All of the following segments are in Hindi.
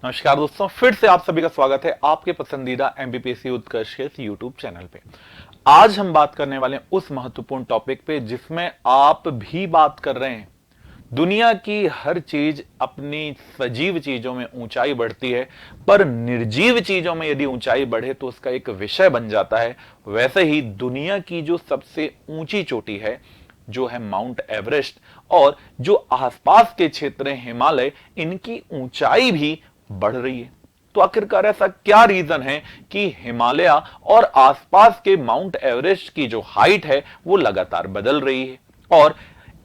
नमस्कार दोस्तों, फिर से आप सभी का स्वागत है आपके पसंदीदा एमबीपीएससी उत्कर्ष के इस यूट्यूब चैनल पे। आज हम बात करने वाले हैं उस महत्वपूर्ण टॉपिक पे जिसमें आप भी बात कर रहे हैं। दुनिया की हर चीज अपनी सजीव चीजों में ऊंचाई बढ़ती है, पर निर्जीव चीजों में यदि ऊंचाई बढ़े तो उसका एक विषय बन जाता है। वैसे ही दुनिया की जो सबसे ऊंची चोटी है, जो है माउंट एवरेस्ट, और जो आसपास के क्षेत्र हैं हिमालय, इनकी ऊंचाई भी बढ़ रही है। तो आखिरकार ऐसा क्या रीजन है कि हिमालय और आसपास के माउंट एवरेस्ट की जो हाइट है वो लगातार बदल रही है। और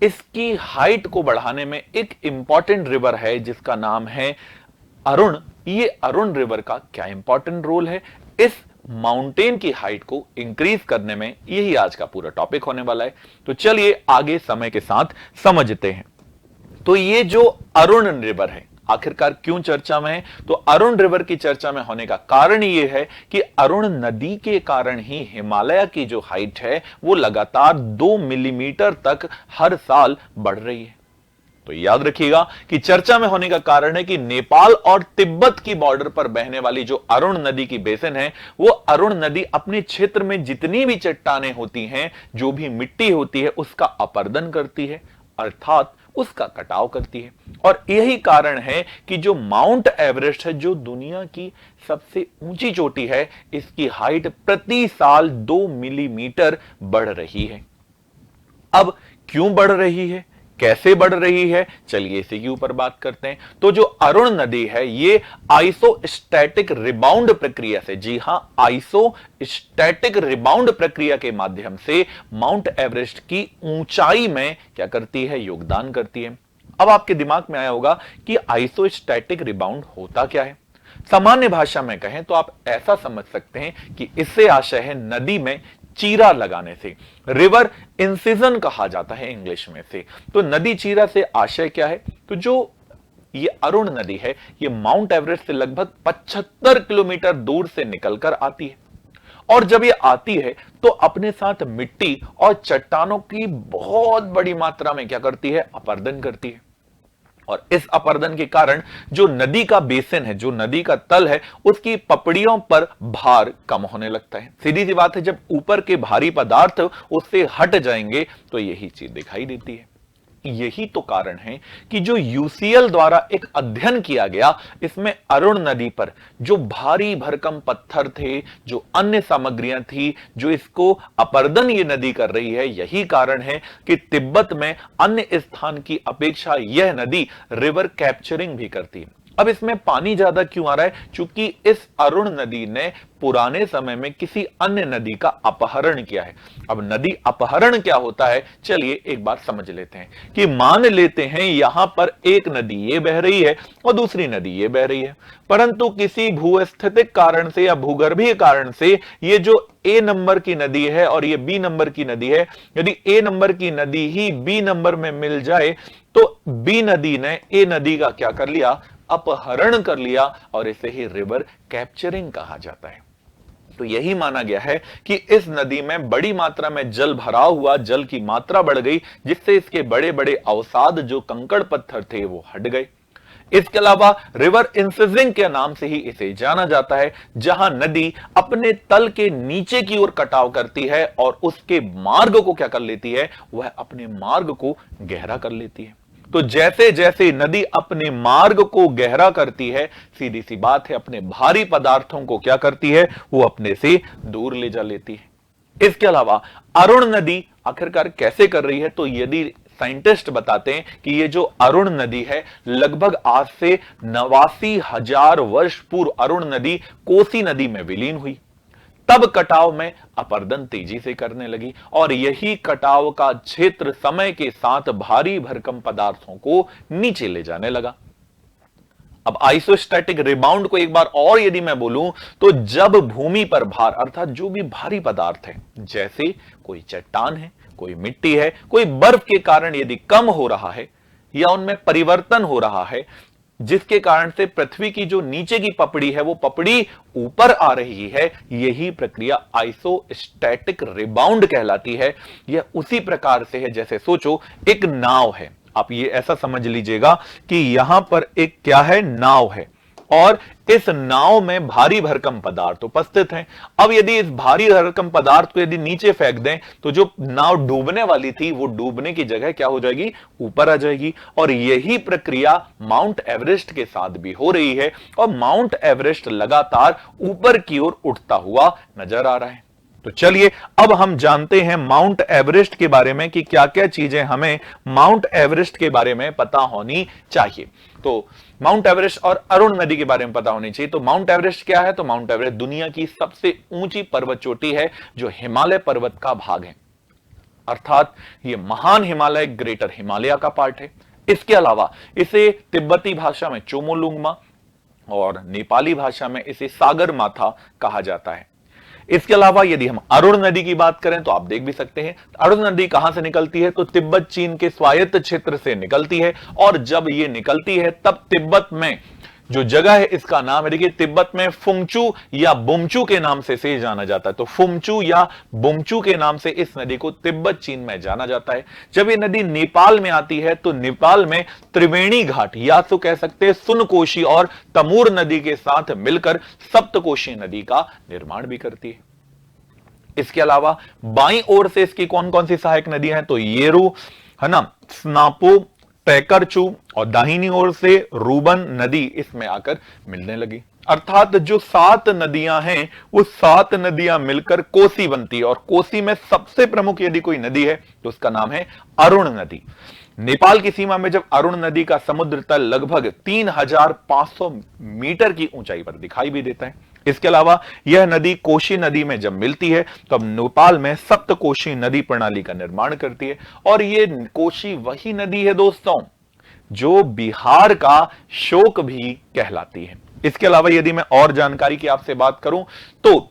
इसकी हाइट को बढ़ाने में एक इंपॉर्टेंट रिवर है जिसका नाम है अरुण। ये अरुण रिवर का क्या इंपॉर्टेंट रोल है इस माउंटेन की हाइट को इंक्रीज करने में, यही आज का पूरा टॉपिक होने वाला है। तो चलिए आगे समय के साथ समझते हैं। तो ये जो अरुण रिवर है आखिरकार क्यों चर्चा में है, तो अरुण रिवर की चर्चा में होने का कारण ये है कि अरुण नदी के कारण ही हिमालय की जो हाइट है वो लगातार 2 मिलीमीटर तक हर साल बढ़ रही है। तो याद रखिएगा कि चर्चा में होने का कारण है कि नेपाल और तिब्बत की बॉर्डर पर बहने वाली जो अरुण नदी की बेसिन है, वो अरुण नदी अपने क्षेत्र में जितनी भी चट्टानें होती हैं, जो भी मिट्टी होती है, उसका अपरदन करती है, अर्थात उसका कटाव करती है। और यही कारण है कि जो माउंट एवरेस्ट है, जो दुनिया की सबसे ऊंची चोटी है, इसकी हाइट प्रति साल 2 मिलीमीटर बढ़ रही है। अब क्यों बढ़ रही है, कैसे बढ़ रही है, चलिए इसी के ऊपर बात करते हैं। तो जो अरुण नदी है ये आइसोस्टैटिक रिबाउंड प्रक्रिया से, जी हां, आइसोस्टैटिक रिबाउंड प्रक्रिया के माध्यम से माउंट एवरेस्ट की ऊंचाई में क्या करती है, योगदान करती है। अब आपके दिमाग में आया होगा कि आइसोस्टैटिक रिबाउंड होता क्या है। सामान्य भाषा में कहें तो आप ऐसा समझ सकते हैं कि इससे आशय है नदी में चीरा लगाने से। रिवर इंसिजन कहा जाता है इंग्लिश में से। तो नदी चीरा से आशय क्या है, तो जो ये अरुण नदी है ये माउंट एवरेस्ट से लगभग 75 किलोमीटर दूर से निकलकर आती है, और जब ये आती है तो अपने साथ मिट्टी और चट्टानों की बहुत बड़ी मात्रा में क्या करती है, अपरदन करती है। और इस अपरदन के कारण जो नदी का बेसिन है, जो नदी का तल है, उसकी पपड़ियों पर भार कम होने लगता है। सीधी सी बात है, जब ऊपर के भारी पदार्थ उससे हट जाएंगे तो यही चीज दिखाई देती है। यही तो कारण है कि जो यूसीएल द्वारा एक अध्ययन किया गया, इसमें अरुण नदी पर जो भारी भरकम पत्थर थे, जो अन्य सामग्रियां थी, जो इसको अपरदन ये नदी कर रही है, यही कारण है कि तिब्बत में अन्य स्थान की अपेक्षा यह नदी रिवर कैप्चरिंग भी करती है। अब इसमें पानी ज्यादा क्यों आ रहा है, क्योंकि इस अरुण नदी ने पुराने समय में किसी अन्य नदी का अपहरण किया है। अब नदी अपहरण क्या होता है, चलिए एक बार समझ लेते हैं कि मान लेते हैं यहां पर एक नदी ये बह रही है और दूसरी नदी ये बह रही है, परंतु किसी भूस्थितिक कारण से या भूगर्भीय कारण से ये जो ए नंबर की नदी है और ये बी नंबर की नदी है, यदि ए नंबर की नदी ही बी नंबर में मिल जाए तो बी नदी ने ए नदी का क्या कर लिया, अपहरण कर लिया, और इसे ही रिवर कैप्चरिंग कहा जाता है। तो यही माना गया है कि इस नदी में बड़ी मात्रा में जल भरा हुआ, जल की मात्रा बढ़ गई, जिससे इसके बड़े बड़े अवसाद जो कंकड़ पत्थर थे वो हट गए। इसके अलावा रिवर इंसिजिंग के नाम से ही इसे जाना जाता है, जहां नदी अपने तल के नीचे की ओर कटाव करती है और उसके मार्ग को क्या कर लेती है, वह अपने मार्ग को गहरा कर लेती है। तो जैसे जैसे नदी अपने मार्ग को गहरा करती है, सीधी सी बात है, अपने भारी पदार्थों को क्या करती है, वो अपने से दूर ले जा लेती है। इसके अलावा अरुण नदी आखिरकार कैसे कर रही है, तो यदि साइंटिस्ट बताते हैं कि ये जो अरुण नदी है, लगभग आज से 89,000 वर्ष पूर्व अरुण नदी कोसी नदी में विलीन हुई। तब कटाव में अपरदन तेजी से करने लगी, और यही कटाव का क्षेत्र समय के साथ भारी भरकम पदार्थों को नीचे ले जाने लगा। अब आइसोस्टैटिक रिबाउंड को एक बार और यदि मैं बोलूं, तो जब भूमि पर भार, अर्थात जो भी भारी पदार्थ है, जैसे कोई चट्टान है, कोई मिट्टी है, कोई बर्फ के कारण यदि कम हो रहा है या उनमें परिवर्तन हो रहा है, जिसके कारण से पृथ्वी की जो नीचे की पपड़ी है वो पपड़ी ऊपर आ रही है, यही प्रक्रिया आइसोस्टैटिक रिबाउंड कहलाती है। यह उसी प्रकार से है जैसे सोचो एक नाव है, आप ये ऐसा समझ लीजिएगा कि यहां पर एक क्या है, नाव है, और इस नाव में भारी भरकम पदार्थ उपस्थित हैं। अब यदि इस भारी भरकम पदार्थ को यदि नीचे फेंक दें तो जो नाव डूबने वाली थी वो डूबने की जगह क्या हो जाएगी, ऊपर आ जाएगी। और यही प्रक्रिया माउंट एवरेस्ट के साथ भी हो रही है और माउंट एवरेस्ट लगातार ऊपर की ओर उठता हुआ नजर आ रहा है। तो चलिए अब हम जानते हैं माउंट एवरेस्ट के बारे में कि क्या क्या चीजें हमें माउंट एवरेस्ट के बारे में पता होनी चाहिए। तो माउंट एवरेस्ट और अरुण नदी के बारे में पता होनी चाहिए। तो माउंट एवरेस्ट क्या है? तो माउंट एवरेस्ट दुनिया की सबसे ऊंची पर्वत चोटी है जो हिमालय पर्वत का भाग है, अर्थात यह महान हिमालय ग्रेटर हिमालय का पार्ट है। इसके अलावा इसे तिब्बती भाषा में चोमोलुंगमा और नेपाली भाषा में इसे सागर माथा कहा जाता है। इसके अलावा यदि हम अरुण नदी की बात करें तो आप देख भी सकते हैं अरुण नदी कहां से निकलती है, तो तिब्बत चीन के स्वायत्त क्षेत्र से निकलती है। और जब ये निकलती है तब तिब्बत में जो जगह है इसका नाम है, देखिए तिब्बत में फुंगचू या बुमचू के नाम से इसे जाना जाता है। तो फुंगचू या बुमचू के नाम से इस नदी को तिब्बत चीन में जाना जाता है। जब ये नदी नेपाल में आती है तो नेपाल में त्रिवेणी घाट या तो कह सकते हैं सुनकोशी और तमूर नदी के साथ मिलकर सप्तकोशी नदी का निर्माण भी करती है। इसके अलावा बाईं ओर से इसकी कौन कौन सी सहायक नदी हैं, तो येरू है ना, स्नापो, पैकरचू, और दाहिनी ओर से रूबन नदी इसमें आकर मिलने लगी। अर्थात जो 7 नदियां हैं वो 7 नदियां मिलकर कोसी बनती है। और कोसी में सबसे प्रमुख यदि कोई नदी है तो उसका नाम है अरुण नदी। नेपाल की सीमा में जब अरुण नदी का समुद्र तल लगभग 3500 मीटर की ऊंचाई पर दिखाई भी देता है। इसके अलावा यह नदी कोशी नदी में जब मिलती है तो अब नेपाल में सप्तकोशी नदी प्रणाली का निर्माण करती है। और यह कोशी वही नदी है दोस्तों जो बिहार का शोक भी कहलाती है। इसके अलावा यदि मैं और जानकारी की आपसे बात करूं तो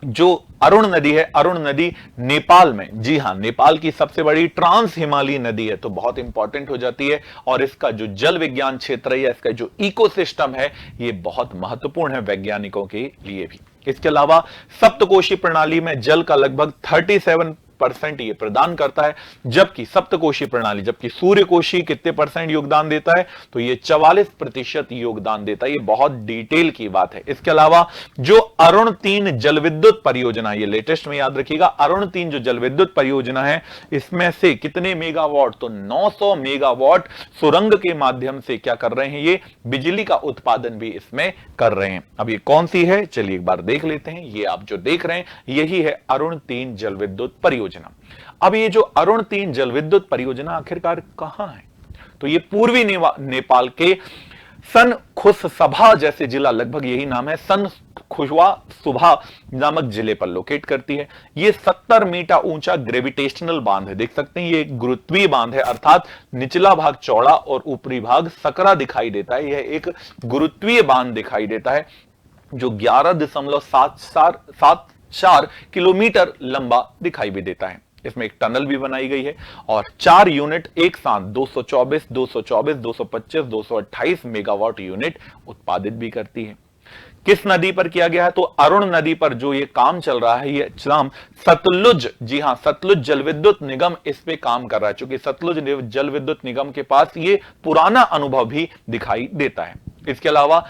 जो अरुण नदी है, अरुण नदी नेपाल में, जी हां, नेपाल की सबसे बड़ी ट्रांस हिमालयी नदी है, तो बहुत इंपॉर्टेंट हो जाती है। और इसका जो जल विज्ञान क्षेत्र है या इसका जो इकोसिस्टम है ये बहुत महत्वपूर्ण है वैज्ञानिकों के लिए भी। इसके अलावा सप्तकोशी प्रणाली में जल का लगभग 37% ये प्रदान करता है, जबकि सप्तकोशी प्रणाली, जबकि सूर्यकोशी कितने परसेंट योगदान देता है, तो ये 44% योगदान देता है। ये बहुत डिटेल की बात है। इसके अलावा जो अरुण 3 जल विद्युत परियोजना, ये लेटेस्ट में याद रखिएगा, अरुण 3 जो जल विद्युत परियोजना है इसमें से कितने मेगावाट, तो 900 मेगावाट सुरंग के माध्यम से क्या कर रहे हैं, ये बिजली का उत्पादन भी इसमें कर रहे हैं। अब ये कौन सी है, चलिए एक बार देख लेते हैं। ये आप जो देख रहे हैं यही है अरुण 3 जल विद्युत परियोजना। अब ये जो अरुण 3 जल विद्युत परियोजना आखिरकार कहां है, तो ये पूर्वी नेपाल के सन खुससभा जैसे जिला, लगभग यही नाम है, सन खुशवा सुभा नामक जिले पर लोकेट करती है। ये 70 मीटर ऊंचा ग्रेविटेशनल बांध है, देख सकते हैं ये एक गुरुत्वीय बांध है, अर्थात निचला भाग चौड़ा और ऊपरी भाग सकरा दिखाई देता है। यह एक गुरुत्वीय बांध दिखाई देता है जो 11.74 किलोमीटर लंबा दिखाई भी देता है। इसमें एक टनल भी बनाई गई है और 4 यूनिट एक साथ 224, 225, 228 मेगावाट यूनिट उत्पादित भी करती है। किस नदी पर किया गया है, तो अरुण नदी पर जो ये काम चल रहा है ये नाम सतलुज, जी हां, सतलुज जल विद्युत निगम इस पे काम कर रहा है। क्योंकि सतलुज जल विद्युत निगम के पास ये पुराना अनुभव भी दिखाई देता है। इसके अलावा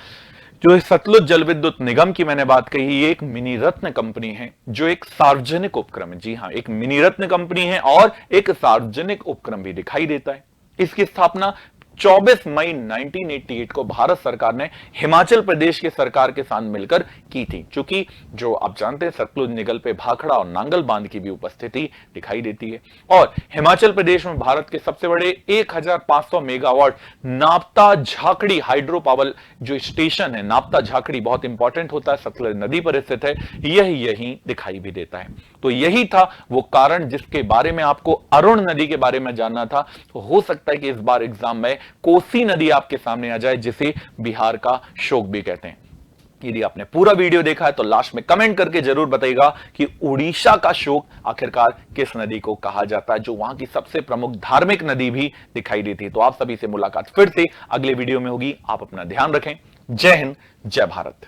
जो सतलुज जल विद्युत निगम की मैंने बात कही, ये एक मिनी रत्न कंपनी है जो एक सार्वजनिक उपक्रम है। जी हां, एक मिनी रत्न कंपनी है और एक सार्वजनिक उपक्रम भी दिखाई देता है। इसकी स्थापना 24 मई 1988 को भारत सरकार ने हिमाचल प्रदेश के सरकार के साथ मिलकर की थी। क्योंकि जो आप जानते हैं सतलुज निगल पे भाखड़ा और नांगल बांध की भी उपस्थिति दिखाई देती है। और हिमाचल प्रदेश में भारत के सबसे बड़े 1500 मेगावाट नापता झाकड़ी हाइड्रो पावर जो स्टेशन है, नापता झाकड़ी बहुत इंपॉर्टेंट होता है, सतलुज नदी पर स्थित है, यह यही दिखाई भी देता है। तो यही था वो कारण जिसके बारे में आपको अरुण नदी के बारे में जानना था। तो हो सकता है कि इस बार एग्जाम में कोसी नदी आपके सामने आ जाए जिसे बिहार का शोक भी कहते हैं। यदि आपने पूरा वीडियो देखा है तो लास्ट में कमेंट करके जरूर बताइएगा कि उड़ीसा का शोक आखिरकार किस नदी को कहा जाता है, जो वहां की सबसे प्रमुख धार्मिक नदी भी दिखाई देती है। तो आप सभी से मुलाकात फिर से अगले वीडियो में होगी। आप अपना ध्यान रखें। जय हिंद, जय भारत।